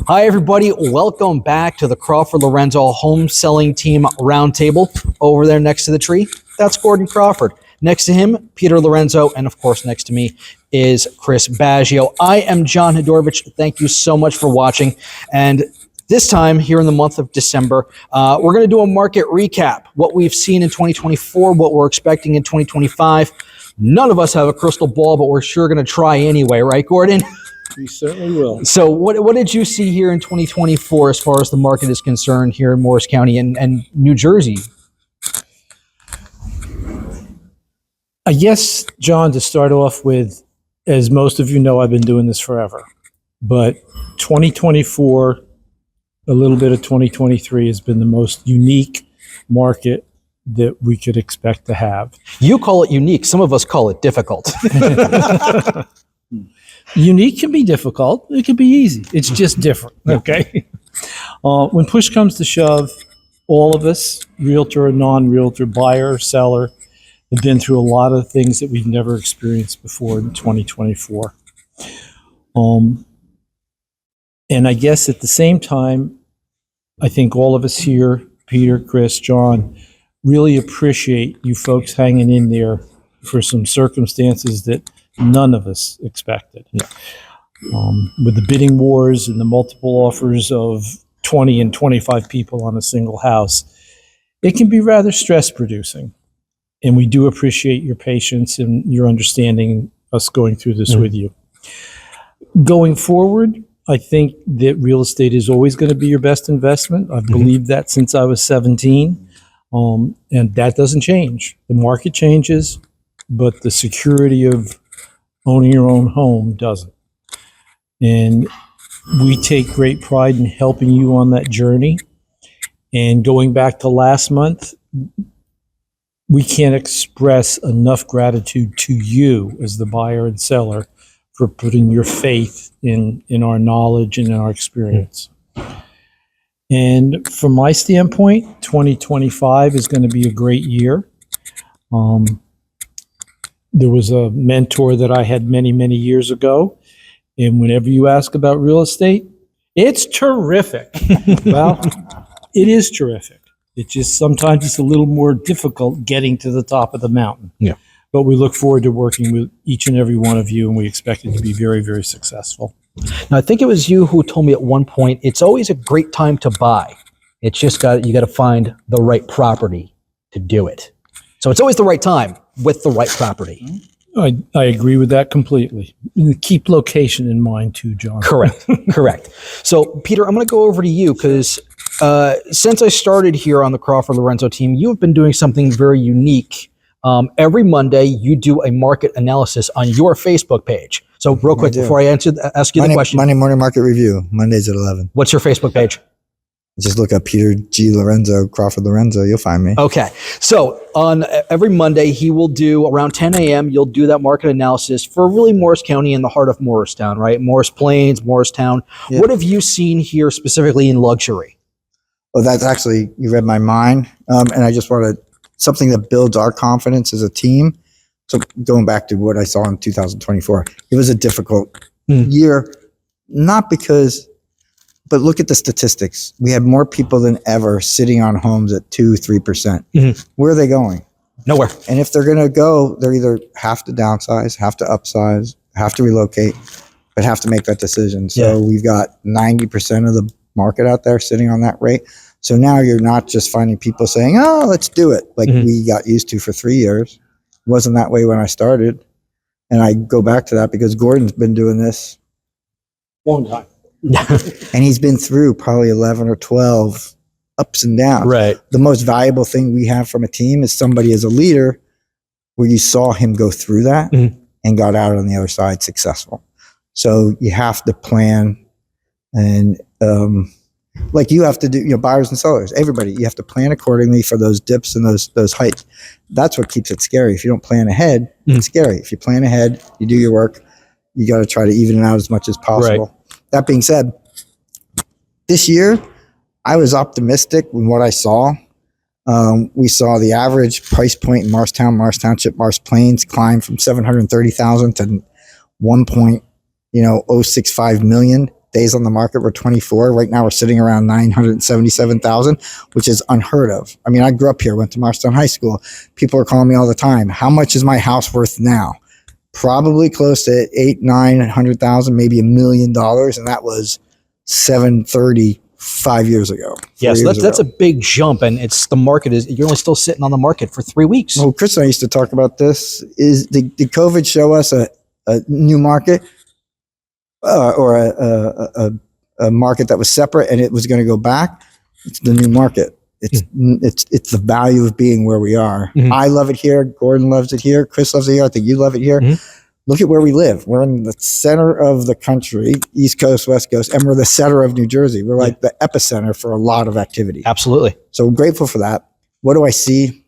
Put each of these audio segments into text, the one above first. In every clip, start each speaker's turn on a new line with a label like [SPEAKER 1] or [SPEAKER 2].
[SPEAKER 1] Hi, everybody. Welcome back to the Crawford Lorenzo Home Selling Team Roundtable. Over there next to the tree, that's Gordon Crawford. Next to him, Peter Lorenzo, and of course, next to me is Chris Baggio. I am John Hadorovich. Thank you so much for watching. And this time, here in the month of December, we're going to do a market recap. What we've seen in 2024, what we're expecting in 2025. None of us have a crystal ball, but we're sure going to try anyway, right, Gordon?
[SPEAKER 2] We certainly will.
[SPEAKER 1] So what did you see here in 2024 as far as the market is concerned here in Morris County and New Jersey?
[SPEAKER 2] I guess, John, to start off with, as most of you know, I've been doing this forever. But 2024, a little bit of 2023 has been the most unique market that we could expect to have.
[SPEAKER 1] You call it unique. Some of us call it difficult.
[SPEAKER 2] Unique can be difficult. It can be easy. It's just different, okay? When push comes to shove, all of us, realtor or non-realtor, buyer or seller, have been through a lot of things that we've never experienced before in 2024. And I guess at the same time, I think all of us here, Peter, Chris, John, really appreciate you folks hanging in there for some circumstances that none of us expected.
[SPEAKER 1] Yeah.
[SPEAKER 2] With the bidding wars and the multiple offers of 20 and 25 people on a single house, it can be rather stress-producing. And we do appreciate your patience and your understanding us going through this with you. Going forward, I think that real estate is always going to be your best investment. I've believed that since I was 17, and that doesn't change. The market changes, but the security of owning your own home doesn't. And we take great pride in helping you on that journey. And going back to last month, we can't express enough gratitude to you as the buyer and seller for putting your faith in our knowledge and in our experience. And from my standpoint, 2025 is going to be a great year. There was a mentor that I had many, many years ago. And whenever you ask about real estate, it's terrific. Well, it is terrific. It just sometimes it's a little more difficult getting to the top of the mountain.
[SPEAKER 1] Yeah.
[SPEAKER 2] But we look forward to working with each and every one of you, and we expect it to be very, very successful.
[SPEAKER 1] Now, I think it was you who told me at one point, it's always a great time to buy. It's just you got to find the right property to do it. So it's always the right time with the right property.
[SPEAKER 2] I agree with that completely. Keep location in mind too, John.
[SPEAKER 1] Correct. Correct. So, Peter, I'm going to go over to you because since I started here on the Crawford Lorenzo team, you've been doing something very unique. Every Monday, you do a market analysis on your Facebook page. So real quick, before I ask you the question.
[SPEAKER 3] Monday Morning Market Review, Mondays at 11.
[SPEAKER 1] What's your Facebook page?
[SPEAKER 3] Just look up Peter G. Lorenzo, Crawford Lorenzo. You'll find me.
[SPEAKER 1] Okay. So on every Monday, he will do around 10 a.m. You'll do that market analysis for really Morris County in the heart of Morristown, right? Morris Plains, Morristown. Yeah. What have you seen here specifically in luxury?
[SPEAKER 3] Oh, that's actually, you read my mind. And I just wanted something that builds our confidence as a team. So going back to what I saw in 2024, it was a difficult year, not because, but look at the statistics. We have more people than ever sitting on homes at 2-3%. Where are they going?
[SPEAKER 1] Nowhere.
[SPEAKER 3] And if they're going to go, they're either have to downsize, have to upsize, have to relocate, but have to make that decision. So we've got 90% of the market out there sitting on that rate. So now you're not just finding people saying, oh, let's do it, like we got used to for 3 years. It wasn't that way when I started. And I go back to that because Gordon's been doing this
[SPEAKER 2] long time.
[SPEAKER 3] And he's been through probably 11 or 12 ups and downs.
[SPEAKER 1] Right.
[SPEAKER 3] The most valuable thing we have from a team is somebody as a leader where you saw him go through that and got out on the other side successful. So you have to plan and like you have to do, buyers and sellers, everybody, you have to plan accordingly for those dips and those heights. That's what keeps it scary. If you don't plan ahead, it's scary. If you plan ahead, you do your work, you got to try to even it out as much as possible. Right. That being said, this year, I was optimistic in what I saw. We saw the average price point in Morristown, Morris Township, Morris Plains climb from $730,000 to 1.065 million days on the market were 24. Right now we're sitting around 977,000, which is unheard of. I mean, I grew up here, went to Marstown High School. People are calling me all the time. How much is my house worth now? Probably close to 800,000, 900,000, maybe $1 million. And that was 730 5 years ago.
[SPEAKER 1] Yes, that's a big jump, and it's the market is you're only still sitting on the market for 3 weeks.
[SPEAKER 3] Well, Chris and I used to talk about this. Did COVID show us a new market or a market that was separate and it was going to go back? It's the new market. It's the value of being where we are. Mm-hmm. I love it here. Gordon loves it here. Chris loves it here. I think you love it here. Mm-hmm. Look at where we live. We're in the center of the country, East Coast, West Coast, and we're the center of New Jersey. We're like the epicenter for a lot of activity.
[SPEAKER 1] Absolutely.
[SPEAKER 3] So I'm grateful for that. What do I see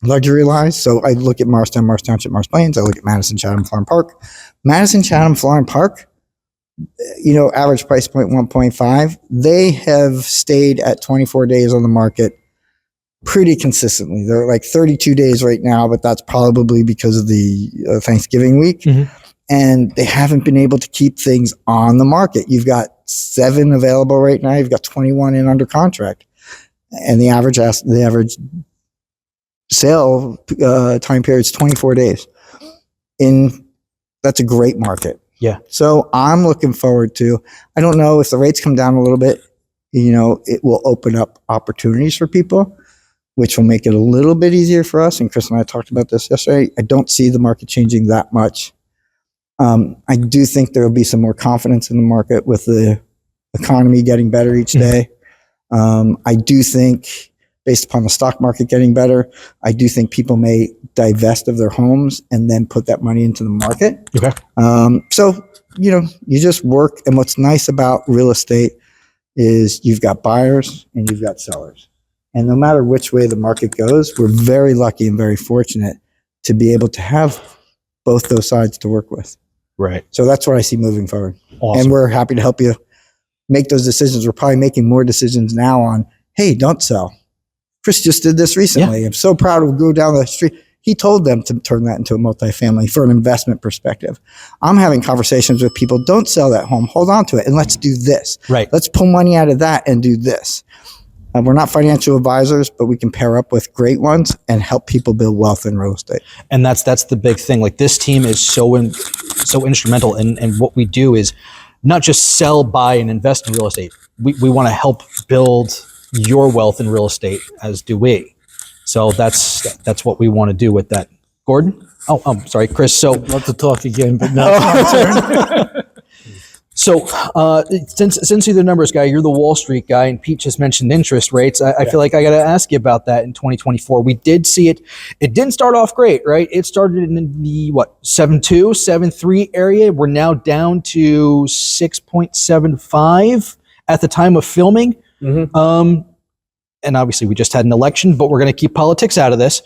[SPEAKER 3] luxury-wise? So I look at Morristown, Morris Township, Morris Plains. I look at Madison, Chatham, Florham Park. Madison, Chatham, Florham Park, average price point 1.5. They have stayed at 24 days on the market pretty consistently. They're like 32 days right now, but that's probably because of the Thanksgiving week. Mm-hmm. And they haven't been able to keep things on the market. You've got 7 available right now. You've got 21 in under contract. And the average sale time period is 24 days. That's a great market.
[SPEAKER 1] Yeah.
[SPEAKER 3] So I'm looking forward to, I don't know if the rates come down a little bit, it will open up opportunities for people, which will make it a little bit easier for us. And Chris and I talked about this yesterday. I don't see the market changing that much. I do think there will be some more confidence in the market with the economy getting better each day. I do think, based upon the stock market getting better, I do think people may divest of their homes and then put that money into the market.
[SPEAKER 1] Okay.
[SPEAKER 3] So, you just work. And what's nice about real estate is you've got buyers and you've got sellers. And no matter which way the market goes, we're very lucky and very fortunate to be able to have both those sides to work with.
[SPEAKER 1] Right.
[SPEAKER 3] So that's what I see moving forward.
[SPEAKER 1] Awesome.
[SPEAKER 3] And we're happy to help you make those decisions. We're probably making more decisions now on, hey, don't sell. Chris just did this recently. Yeah. I'm so proud of go down the street. He told them to turn that into a multifamily for an investment perspective. I'm having conversations with people, don't sell that home, hold on to it, and let's do this.
[SPEAKER 1] Right.
[SPEAKER 3] Let's pull money out of that and do this. We're not financial advisors, but we can pair up with great ones and help people build wealth in real estate.
[SPEAKER 1] And that's the big thing. Like, this team is so instrumental in what we do is not just sell, buy, and invest in real estate. We want to help build your wealth in real estate, as do we. So that's what we want to do with that. Gordon? Oh, I'm sorry, Chris. So
[SPEAKER 2] I'd love to talk again, but now it's my turn.
[SPEAKER 1] So since you're the numbers guy, you're the Wall Street guy, and Pete just mentioned interest rates. I feel like I got to ask you about that in 2024. We did see it. It didn't start off great, right? It started in the 7.2, 7.3 area. We're now down to 6.75 at the time of filming. Mm-hmm. And obviously we just had an election, but we're going to keep politics out of this.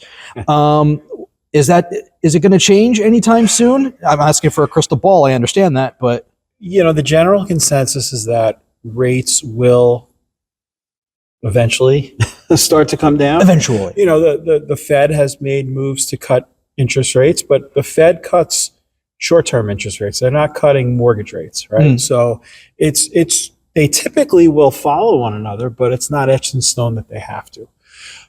[SPEAKER 1] Is it going to change anytime soon? I'm asking for a crystal ball. I understand that, but
[SPEAKER 4] the general consensus is that rates will eventually start to come down.
[SPEAKER 1] Eventually.
[SPEAKER 4] The Fed has made moves to cut interest rates, but the Fed cuts short-term interest rates. They're not cutting mortgage rates, right? So they typically will follow one another, but it's not etched in stone that they have to.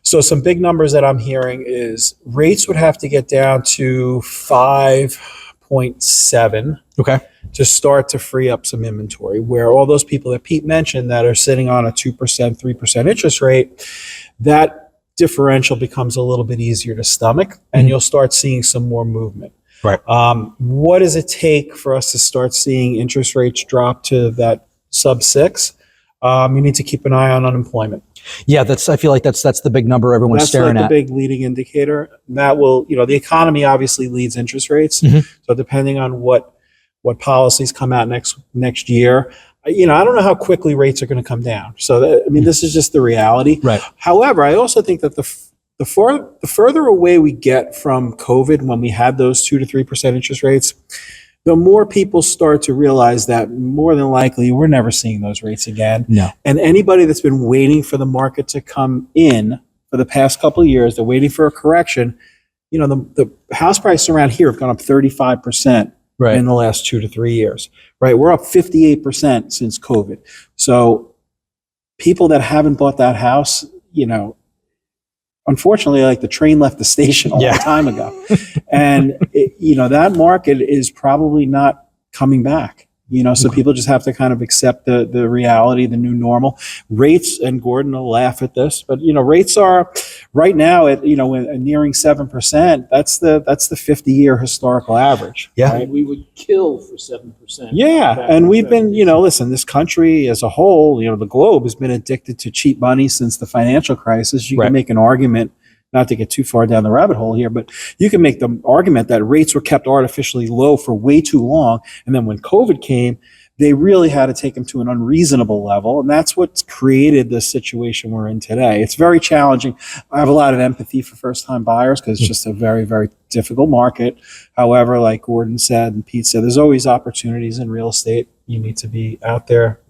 [SPEAKER 4] So some big numbers that I'm hearing is rates would have to get down to 5.7.
[SPEAKER 1] Okay.
[SPEAKER 4] To start to free up some inventory, where all those people that Pete mentioned that are sitting on a 2%, 3% interest rate, that differential becomes a little bit easier to stomach, and you'll start seeing some more movement.
[SPEAKER 1] Right.
[SPEAKER 4] What does it take for us to start seeing interest rates drop to that sub 6? You need to keep an eye on unemployment.
[SPEAKER 1] Yeah, I feel like that's the big number everyone's staring at.
[SPEAKER 4] That's like the big leading indicator. That will, the economy obviously leads interest rates. Mm-hmm. So depending on what policies come out next year, I don't know how quickly rates are going to come down. So this is just the reality.
[SPEAKER 1] Right.
[SPEAKER 4] However, I also think that the further away we get from COVID, when we had those 2 to 3% interest rates, the more people start to realize that more than likely we're never seeing those rates again.
[SPEAKER 1] No.
[SPEAKER 4] And anybody that's been waiting for the market to come in for the past couple of years, they're waiting for a correction. The house prices around here have gone up 35%.
[SPEAKER 2] Right.
[SPEAKER 4] in the last 2 to 3 years, right? We're up 58% since COVID. So people that haven't bought that house, unfortunately, like the train left the station a long time ago. And, that market is probably not coming back. So people just have to kind of accept the reality, the new normal. Rates, and Gordon will laugh at this, but rates are right now at nearing 7%. That's the 50-year historical average.
[SPEAKER 1] Yeah.
[SPEAKER 4] Right?
[SPEAKER 2] We would kill for 7%.
[SPEAKER 4] Yeah, and we've been, listen, this country as a whole, the globe has been addicted to cheap money since the financial crisis. You can make an argument, not to get too far down the rabbit hole here, but you can make the argument that rates were kept artificially low for way too long. And then when COVID came, they really had to take them to an unreasonable level. And that's what's created the situation we're in today. It's very challenging. I have a lot of empathy for first-time buyers because it's just a very, very difficult market. However, like Gordon said and Pete said, there's always opportunities in real estate. You need to be out there,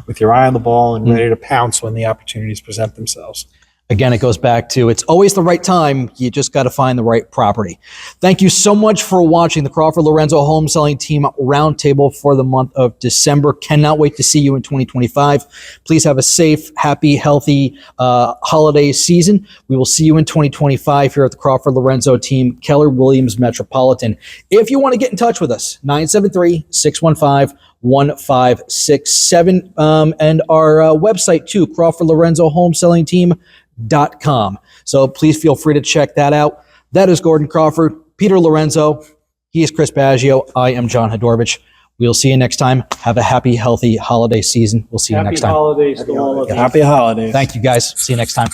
[SPEAKER 4] with your eye on the ball and ready to pounce when the opportunities present themselves.
[SPEAKER 1] Again, it goes back to it's always the right time. You just got to find the right property. Thank you so much for watching the Crawford Lorenzo Home Selling Team Roundtable for the month of December. Cannot wait to see you in 2025. Please have a safe, happy, healthy holiday season. We will see you in 2025 here at the Crawford Lorenzo Team, Keller Williams Metropolitan. If you want to get in touch with us, 973-615-1567, and our website too, Crawford Lorenzo Home Selling Team.com. So please feel free to check that out. That is Gordon Crawford, Peter Lorenzo. He is Chris Baggio. I am John Hadorovich. We'll see you next time. Have a happy, healthy holiday season. We'll see you next time.
[SPEAKER 2] Happy holidays to all of you.
[SPEAKER 4] Happy holidays.
[SPEAKER 1] Thank you, guys. See you next time.